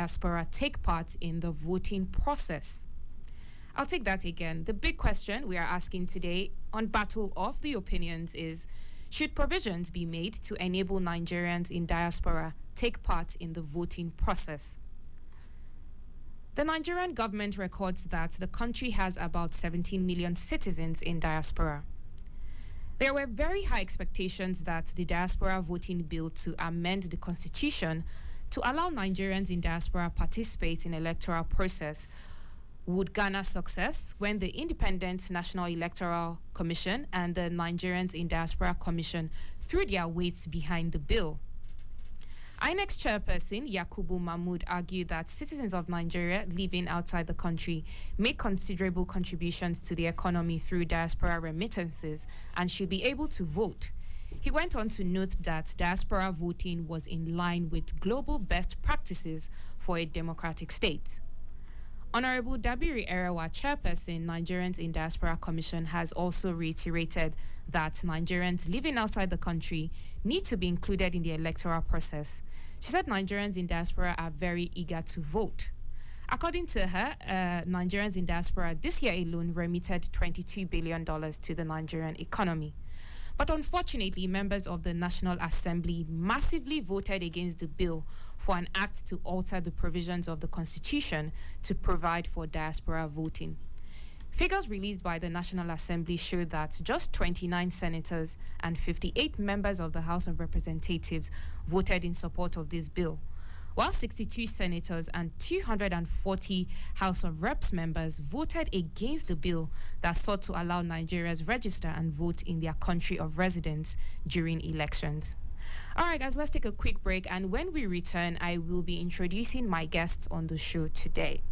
diaspora take part in the voting process? I'll take that again. The big question we are asking today on Battle of the Opinions is, should provisions be made to enable Nigerians in diaspora take part in the voting process? The Nigerian government records that the country has about 17 million citizens in diaspora. There were very high expectations that the diaspora voting bill to amend the constitution to allow Nigerians in diaspora participate in electoral process would garner success when the Independent National Electoral Commission and the Nigerians in Diaspora Commission threw their weights behind the bill. INEC chairperson Yakubu Mahmood argued that citizens of Nigeria living outside the country make considerable contributions to the economy through diaspora remittances and should be able to vote. He went on to note that diaspora voting was in line with global best practices for a democratic state. Honorable Dabiri Erewa, chairperson, Nigerians in Diaspora Commission, has also reiterated that Nigerians living outside the country need to be included in the electoral process. She said Nigerians in diaspora are very eager to vote. According to her, Nigerians in diaspora this year alone remitted $22 billion to the Nigerian economy. But unfortunately, members of the National Assembly massively voted against the bill for an act to alter the provisions of the Constitution to provide for diaspora voting. Figures released by the National Assembly show that just 29 senators and 58 members of the House of Representatives voted in support of this bill, while 62 senators and 240 House of Reps members voted against the bill that sought to allow Nigerians register and vote in their country of residence during elections. All right, guys, let's take a quick break, and when we return, I will be introducing my guests on the show today.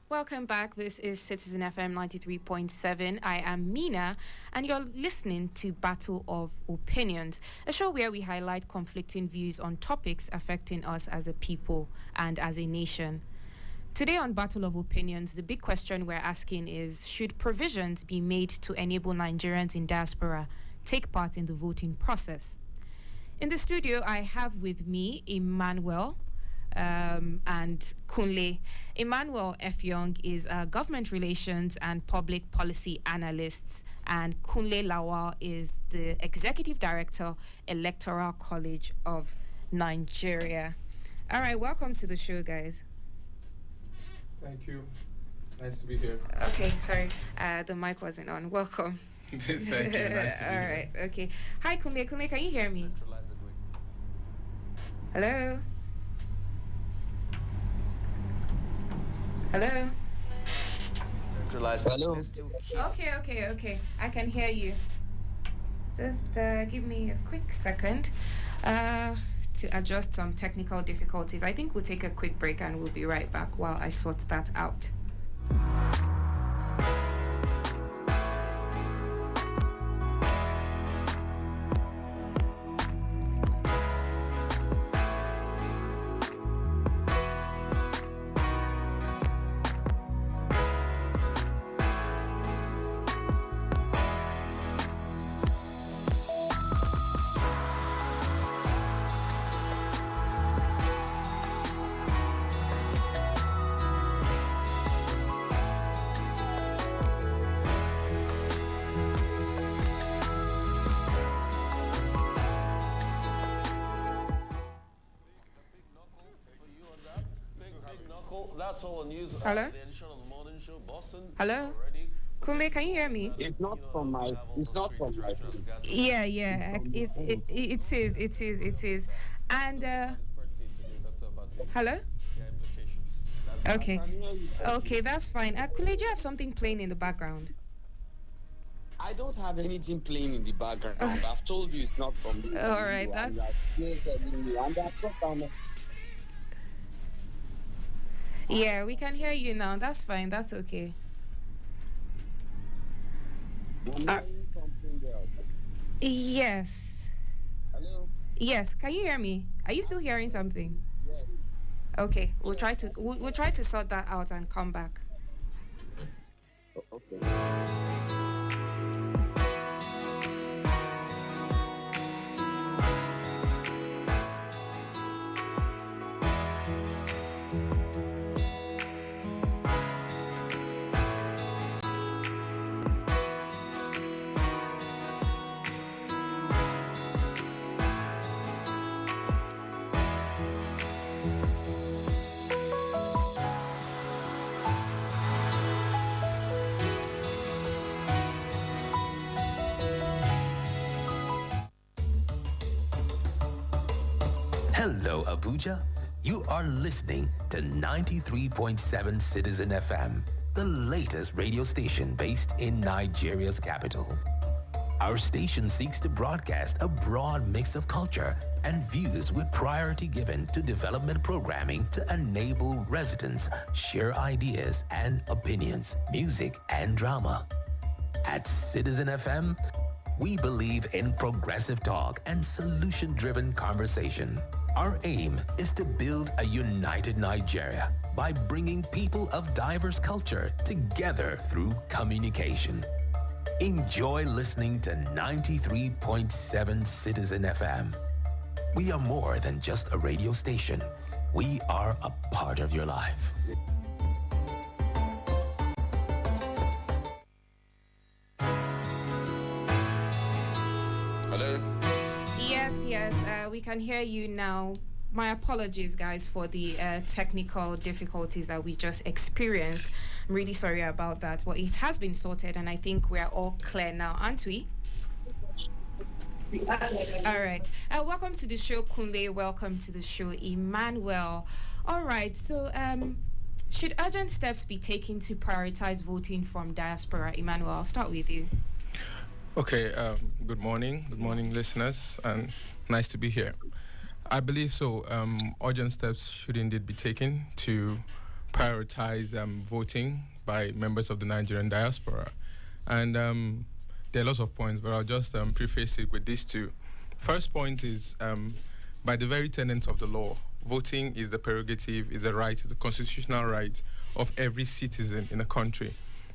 Welcome back. This is Citizen FM 93.7. I am Mina, and you're listening to Battle of Opinions, a show where we highlight conflicting views on topics affecting us as a people and as a nation. Today on Battle of Opinions, the big question we're asking is, should provisions be made to enable Nigerians in diaspora take part in the voting process? In the studio, I have with me Emmanuel and Kunle. Emmanuel F. Young is a government relations and public policy analyst, and Kunle Lawal is the executive director, Electoral College of Nigeria. All right, welcome to the show, guys. Thank you. Nice to be here. Okay, sorry, the mic wasn't on. Welcome. Thank you. Nice to be here. All right, okay. Hi, Kunle. Kunle, can you hear me? Hello? Hello? Hello. Okay. I can hear you. Just give me a quick second to adjust some technical difficulties. I think we'll take a quick break and we'll be right back while I sort that out. That's all news. Hello? The edition of the morning show, Boston. Hello? Kunle, can you hear me? It's not from my phone. Yeah. It is. And hello? Okay, that's fine. Kunle, do you have something playing in the background? I don't have anything playing in the background. I've told you it's not from me. All right, that's. Yeah, we can hear you now. That's fine. That's okay. I'm hearing something else. Yes. Hello? Yes, can you hear me? Are you still hearing something? Yes. Okay, we'll try to sort that out and come back. Okay. Hello, Abuja. You are listening to 93.7 Citizen FM, the latest radio station based in Nigeria's capital. Our station seeks to broadcast a broad mix of culture and views with priority given to development programming to enable residents share ideas and opinions, music and drama. At Citizen FM, we believe in progressive talk and solution-driven conversation. Our aim is to build a united Nigeria by bringing people of diverse culture together through communication. Enjoy listening to 93.7 Citizen FM. We are more than just a radio station. We are a part of your life. Hello. Yes, we can hear you now. My apologies, guys, for the technical difficulties that we just experienced. I'm really sorry about that. But it has been sorted, and I think we're all clear now, aren't we? All right. Welcome to the show, Kunle. Welcome to the show, Emmanuel. All right. So, should urgent steps be taken to prioritize voting from diaspora? Emmanuel, I'll start with you. Okay, good morning. Good morning, listeners, and nice to be here. I believe so. Urgent steps should indeed be taken to prioritize voting by members of the Nigerian diaspora. And there are lots of points, but I'll just preface it with these two. First point is, by the very tenets of the law, voting is a prerogative, is a right, is a constitutional right of every citizen in a country.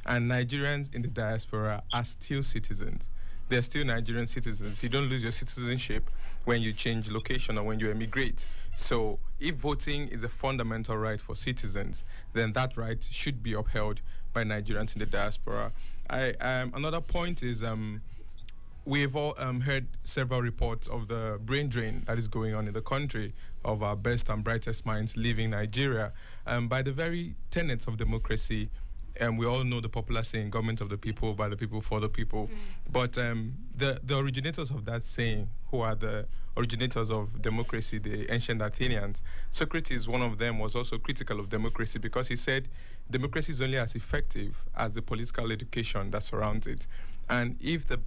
And Nigerians in the diaspora are still citizens. They're still Nigerian citizens. You don't lose your citizenship when you change location or when you emigrate. So if voting is a fundamental right for citizens, then that right should be upheld by Nigerians in the diaspora. Another point is we've all heard several reports of the brain drain that is going on in the country of our best and brightest minds leaving Nigeria. By the very tenets of democracy, and we all know the popular saying, government of the people, by the people, for the people. But the originators of that saying, who are the originators of democracy, the ancient Athenians, Socrates, one of them, was also critical of democracy because he said democracy is only as effective as the political education that surrounds it. And if the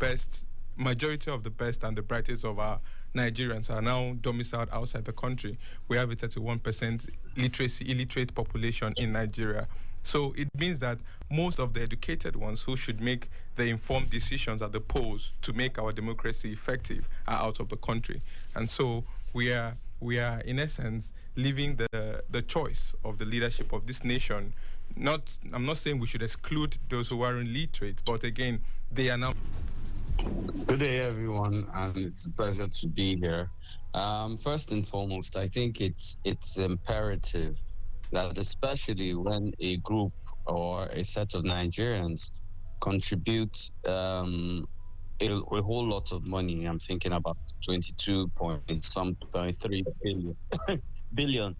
majority of the best and the brightest of our Nigerians are now domiciled outside the country, we have a 31% illiterate population in Nigeria. So it means that most of the educated ones who should make the informed decisions at the polls to make our democracy effective are out of the country. And so we are in essence leaving the choice of the leadership of this nation. I'm not saying we should exclude those who aren't literate, but again, they are now. Good day, everyone, and it's a pleasure to be here. First and foremost, I think it's imperative that especially when a group or a set of Nigerians contribute a whole lot of money, I'm thinking about 22.3 billion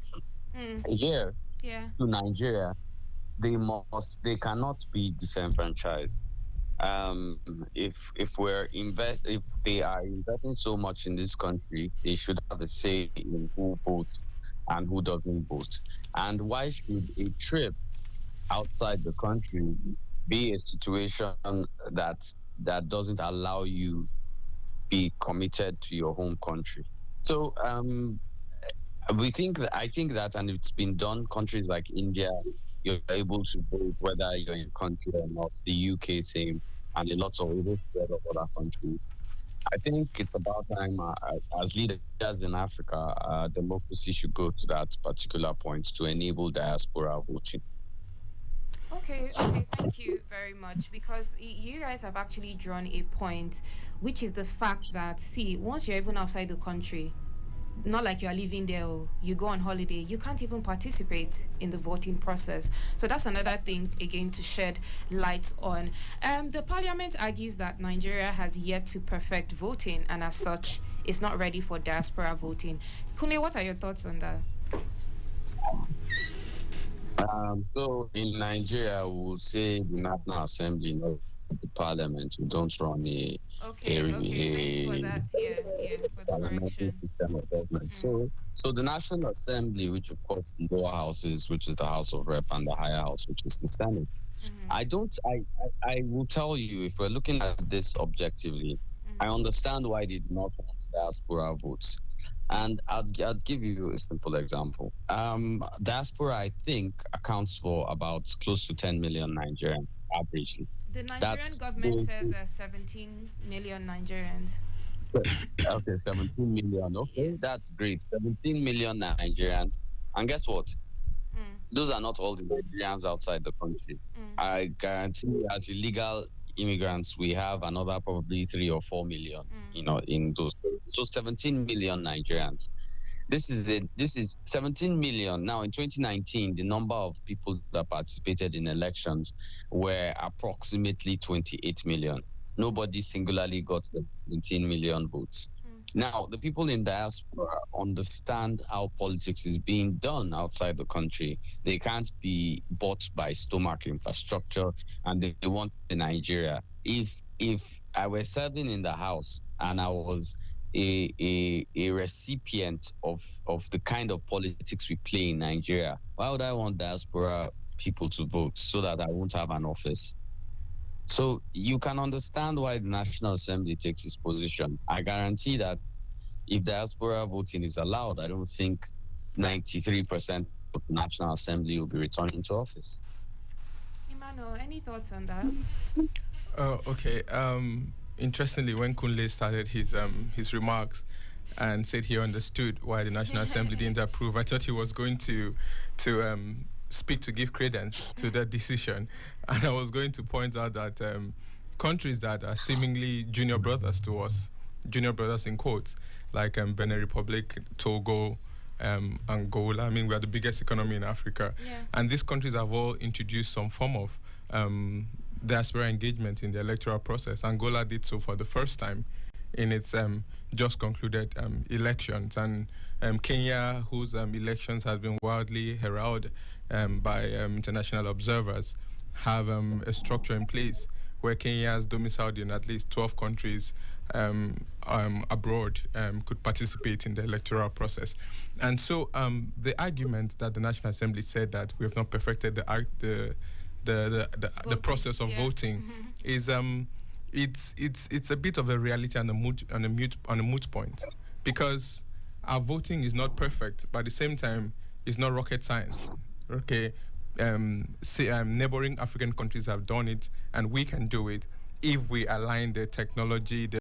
a year to Nigeria, they cannot be disenfranchised. If they are investing so much in this country, they should have a say in who votes and who doesn't vote. And why should a trip outside the country be a situation that doesn't allow you be committed to your home country? So I think that, and it's been done. Countries like India, you're able to vote whether you're in country or not. The UK same, and a lot of other countries. I think it's about time, as leaders in Africa, democracy should go to that particular point to enable diaspora voting. Okay, thank you very much because you guys have actually drawn a point, which is the fact that, see, once you're even outside the country, not like you are living there or you go on holiday, you can't even participate in the voting process. So that's another thing, again, to shed light on. The parliament argues that Nigeria has yet to perfect voting and as such is not ready for diaspora voting. Kune, what are your thoughts on that? So in Nigeria, we would say the National Assembly, not the Parliament. We don't run Thanks for that. Yeah, for the parliamentary correction. system of government. So the National Assembly, which of course the lower houses, which is the House of Rep, and the higher house, which is the Senate. I don't. I will tell you, if we're looking at this objectively, I understand why they do not want diaspora votes. And I'll give you a simple example. Diaspora, I think, accounts for about close to 10 million Nigerians averagely. The Nigerian government says 17 million Nigerians. Okay, 17 million. Okay, that's great. 17 million Nigerians. And guess what? Those are not all the Nigerians outside the country. I guarantee you, as illegal immigrants, we have another probably 3 or 4 million, in those. So 17 million Nigerians. This is 17 million. Now in 2019, the number of people that participated in elections were approximately 28 million. Nobody singularly got the 17 million votes. Now, the people in diaspora understand how politics is being done outside the country. They can't be bought by stomach infrastructure, and they want in Nigeria. If I were serving in the house and I was a recipient of the kind of politics we play in Nigeria, why would I want diaspora people to vote so that I won't have an office? So you can understand why the National Assembly takes its position. I guarantee that if diaspora voting is allowed, I don't think 93% of the National Assembly will be returning to office. Emmanuel, any thoughts on that? Okay. Interestingly, when Kunle started his remarks and said he understood why the National Assembly didn't approve, I thought he was going to speak to give credence to that decision, and I was going to point out that countries that are seemingly junior brothers to us, junior brothers in quotes, like Benin Republic, Togo, Angola. I mean, we are the biggest economy in Africa, and these countries have all introduced some form of diaspora engagement in the electoral process. Angola did so for the first time in its just concluded elections, and Kenya, whose elections have been wildly heralded by international observers, have a structure in place where Kenya is domiciled in at least 12 countries abroad could participate in the electoral process. And so the argument that the National Assembly said that we have not perfected the process of voting is it's a bit of a reality and a moot point, because our voting is not perfect, but at the same time it's not rocket science. Okay, neighboring African countries have done it, and we can do it if we align the technology, the